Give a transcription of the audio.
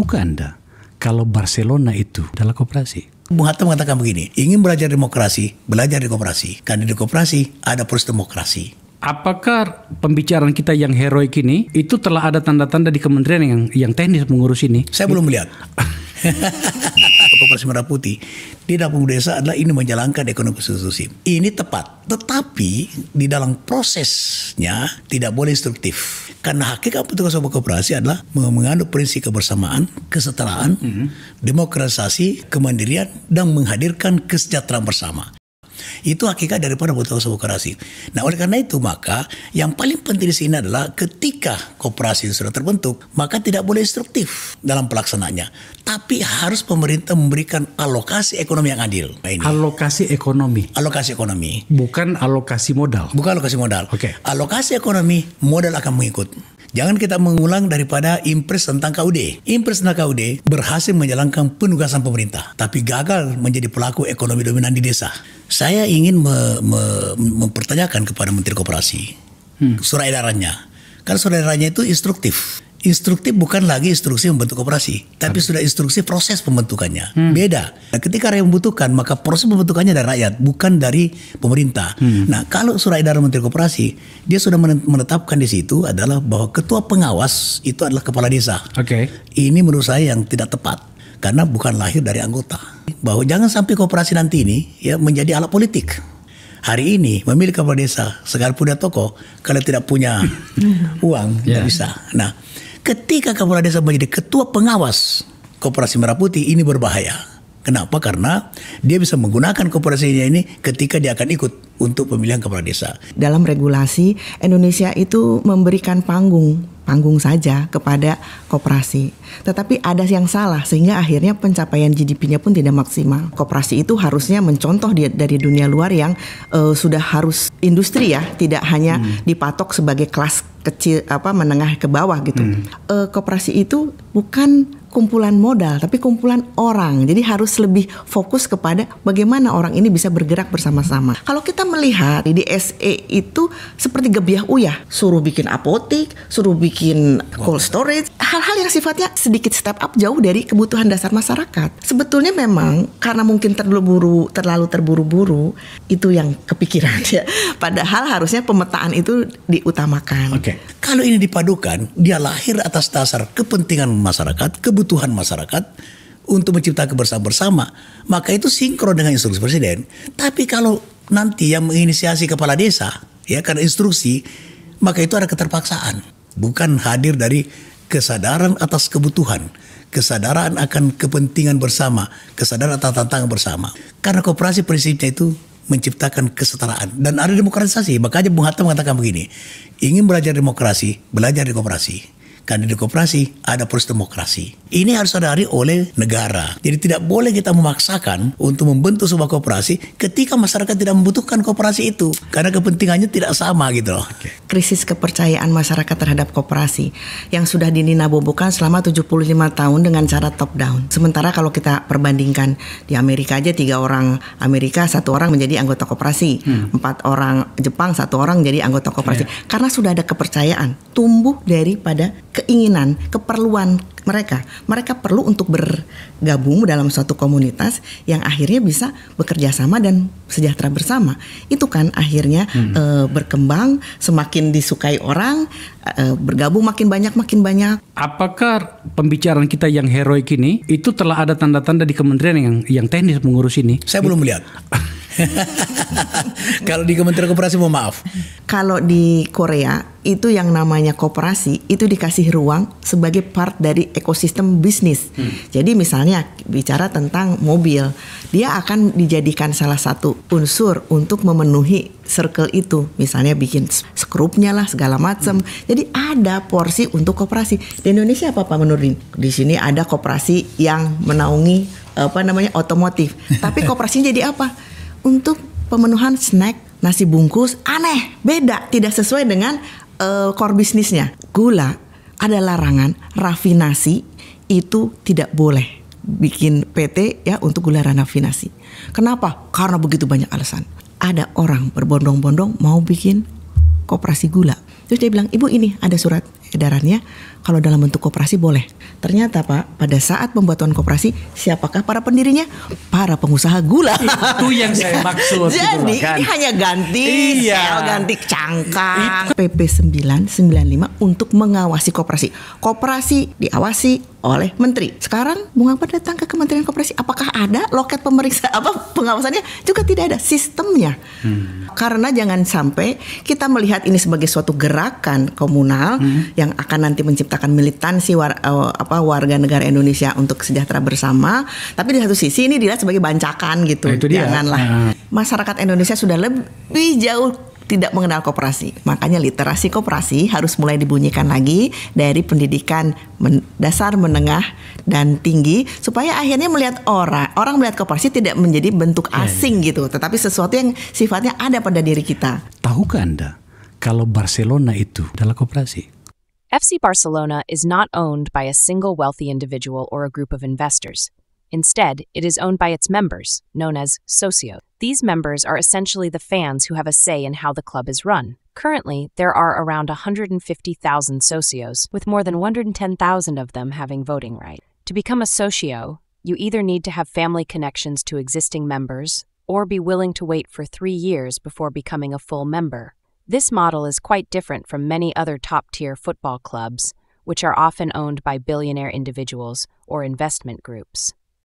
Tahukah Anda kalau Barcelona itu adalah koperasi? Bung Hatta mengatakan begini, ingin belajar demokrasi, belajar di koperasi. Karena di koperasi ada proses demokrasi. Apakah pembicaraan kita yang heroik ini itu telah ada tanda-tanda di kementerian yang teknis mengurus ini? Saya belum melihat. Koperasi Merah Putih di dapur desa adalah ini menjalankan ekonomi konstitusi. Ini tepat, tetapi di dalam prosesnya tidak boleh instruktif. Karena hakikat petugas sebuah koperasi adalah mengandung prinsip kebersamaan, kesetaraan, demokratisasi, kemandirian, dan menghadirkan kesejahteraan bersama. Itu hakikat daripada petugas sebuah koperasi. Nah, oleh karena itu maka yang paling penting di sini adalah ketika koperasi sudah terbentuk, maka tidak boleh instruktif dalam pelaksanaannya. Tapi harus pemerintah memberikan alokasi ekonomi yang adil. Nah, ini. Alokasi ekonomi. Alokasi ekonomi. Bukan alokasi modal. Bukan alokasi modal. Oke. Alokasi ekonomi, modal akan mengikut. Jangan kita mengulang daripada impres tentang KUD. Impres tentang KUD berhasil menjalankan penugasan pemerintah, tapi gagal menjadi pelaku ekonomi dominan di desa. Saya ingin mempertanyakan kepada Menteri Koperasi surat edarannya. Karena surat edarannya itu instruktif. Instruktif bukan lagi instruksi membentuk koperasi, tapi sudah instruksi proses pembentukannya. Beda. Nah, ketika rakyat membutuhkan, maka proses pembentukannya dari rakyat, bukan dari pemerintah. Nah, kalau surat edaran Menteri Koperasi, dia sudah menetapkan di situ adalah bahwa ketua pengawas itu adalah kepala desa. Oke. Ini menurut saya yang tidak tepat, karena bukan lahir dari anggota. Bahwa jangan sampai koperasi nanti ini ya menjadi alat politik. Hari ini memilih kepala desa, sekalipun dia tokoh, kalau tidak punya uang, tidak bisa. Nah, ketika kepala desa menjadi ketua pengawas Koperasi Merah Putih, ini berbahaya. Kenapa? Karena dia bisa menggunakan koperasinya ini ketika dia akan ikut untuk pemilihan kepala desa. Dalam regulasi, Indonesia itu memberikan panggung saja kepada koperasi. Tetapi ada yang salah sehingga akhirnya pencapaian GDP-nya pun tidak maksimal. Koperasi itu harusnya mencontoh dari dunia luar yang sudah harus industri ya, tidak hanya dipatok sebagai kelas kecil menengah ke bawah gitu. Koperasi itu bukan kumpulan modal tapi kumpulan orang. Jadi harus lebih fokus kepada bagaimana orang ini bisa bergerak bersama-sama. Kalau kita melihat di SE itu seperti gebiah uyah, suruh bikin apotik, suruh bikin cold storage, hal-hal yang sifatnya sedikit step up jauh dari kebutuhan dasar masyarakat. Sebetulnya memang karena mungkin terlalu terburu-buru itu yang kepikiran ya. Padahal harusnya pemetaan itu diutamakan. Oke. Kalau ini dipadukan, dia lahir atas dasar kepentingan masyarakat, kebutuhan masyarakat untuk menciptakan kebersamaan bersama, maka itu sinkron dengan instruksi presiden. Tapi kalau nanti yang menginisiasi kepala desa, ya karena instruksi, maka itu ada keterpaksaan, bukan hadir dari kesadaran atas kebutuhan, kesadaran akan kepentingan bersama, kesadaran atas tantangan bersama. Karena koperasi prinsipnya itu menciptakan kesetaraan dan ada demokratisasi. Makanya Bung Hatta mengatakan begini, ingin belajar demokrasi, belajar di koperasi. Karena di koperasi ada proses demokrasi. Ini harus disadari oleh negara. Jadi tidak boleh kita memaksakan untuk membentuk sebuah koperasi ketika masyarakat tidak membutuhkan koperasi itu. Karena kepentingannya tidak sama gitu loh. Krisis kepercayaan masyarakat terhadap koperasi yang sudah dininabobokan selama 75 tahun dengan cara top down. Sementara kalau kita perbandingkan di Amerika aja 3 orang Amerika, 1 orang menjadi anggota koperasi. 4 orang Jepang, 1 orang jadi anggota koperasi. Karena sudah ada kepercayaan tumbuh daripada keinginan, keperluan mereka. Mereka perlu untuk bergabung dalam suatu komunitas yang akhirnya bisa bekerja sama dan sejahtera bersama. Itu kan akhirnya berkembang, semakin disukai orang, bergabung makin banyak. Apakah pembicaraan kita yang heroik ini itu telah ada tanda-tanda di kementerian yang teknis mengurus ini? Saya belum melihat. Kalau di Kementerian Koperasi, mohon maaf. Kalau di Korea itu yang namanya koperasi itu dikasih ruang sebagai part dari ekosistem bisnis. Jadi misalnya bicara tentang mobil, dia akan dijadikan salah satu unsur untuk memenuhi circle itu. Misalnya bikin skrupnya lah segala macam. Jadi ada porsi untuk koperasi. Di Indonesia apa Pak Menurdin? Di sini ada koperasi yang menaungi otomotif. Tapi koperasinya jadi apa? Untuk pemenuhan snack, nasi bungkus, aneh, beda, tidak sesuai dengan core bisnisnya. Gula ada larangan, rafinasi itu tidak boleh bikin PT ya untuk gula rafinasi. Kenapa? Karena begitu banyak alasan. Ada orang berbondong-bondong mau bikin koperasi gula. Terus dia bilang, ibu ini ada surat edarannya kalau dalam bentuk koperasi boleh. Ternyata Pak, pada saat pembuatan koperasi, siapakah para pendirinya? Para pengusaha gula. Itu yang saya maksud. Jadi kan. ini hanya ganti Iya. sel, ganti cangkang. PP 995 untuk mengawasi koperasi. Koperasi diawasi oleh menteri. Sekarang Bung Akbar datang ke Kementerian Koperasi, apakah ada loket pemeriksa pengawasannya? Juga tidak ada sistemnya. Karena jangan sampai kita melihat ini sebagai suatu gerakan komunal yang akan nanti menciptakan militansi warga negara Indonesia untuk sejahtera bersama, tapi di satu sisi ini dilihat sebagai bancakan gitu. Nah, itu dia. Janganlah. Masyarakat Indonesia sudah lebih jauh tidak mengenal koperasi. Makanya literasi koperasi harus mulai dibunyikan lagi dari pendidikan dasar, menengah, dan tinggi, supaya akhirnya melihat orang melihat koperasi tidak menjadi bentuk asing gitu, tetapi sesuatu yang sifatnya ada pada diri kita. Tahukah Anda kalau Barcelona itu adalah koperasi? FC Barcelona is not owned by a single wealthy individual or a group of investors. Instead, it is owned by its members, known as socios. These members are essentially the fans who have a say in how the club is run. Currently, there are around 150,000 socios, with more than 110,000 of them having voting rights. To become a socio, you either need to have family connections to existing members or be willing to wait for 3 years before becoming a full member. This model is quite different from many other top-tier football clubs, which are often owned by billionaire individuals or investment groups.